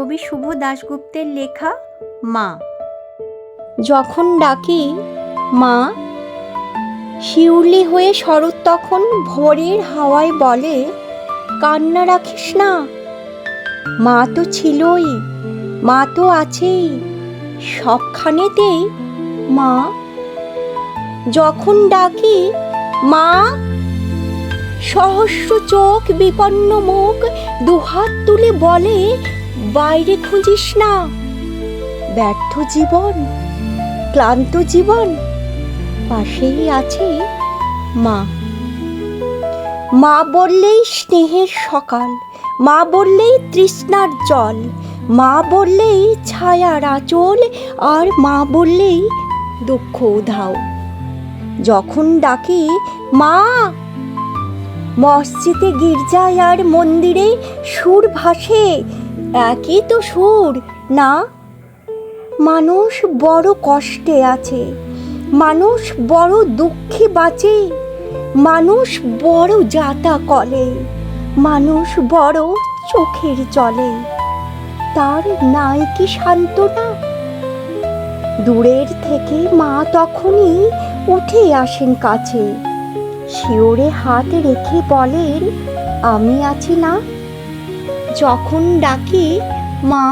কবি শুভ দাশগুপ্তের লেখা মা। যখন ডাকি মা, শিউলি হয়ে শরৎ তখন ভোরের হাওয়ায় বলে, কান্না রাখিস না, মা তো ছিলই, মা তো আছেই সবখানেতেই মা। যখন ডাকি মা, সহস্র চোখ বিপন্ন মুখ দুহাত তুলে বলে, বাইরে খুঁজিস না, ব্যর্থ জীবন, ক্লান্ত জীবন, পাশেই আছে মা। মা বললেই স্নেহের সকাল, মা বললেই তৃষ্ণার জল, মা বললেই ছায়ার আঁচল, আর মা বললেই দুঃখ উধাও। যখন ডাকি মা, মসজিদে গির্জায় আর মন্দিরে সুর ভাসে, একই তো সুর না? মানুষ বড় কষ্টে আছে, মানুষ বড় দুঃখে বাঁচে, মানুষ বড় যাতা কলে, মানুষ বড় চোখের জলে, তার নাই কি সান্ত্বনা? দূরের থেকে মা তখনই উঠে আসেন কাছে, শিওরে হাত রেখে বলেন, আমি আছি না? যখন ডাকি মা,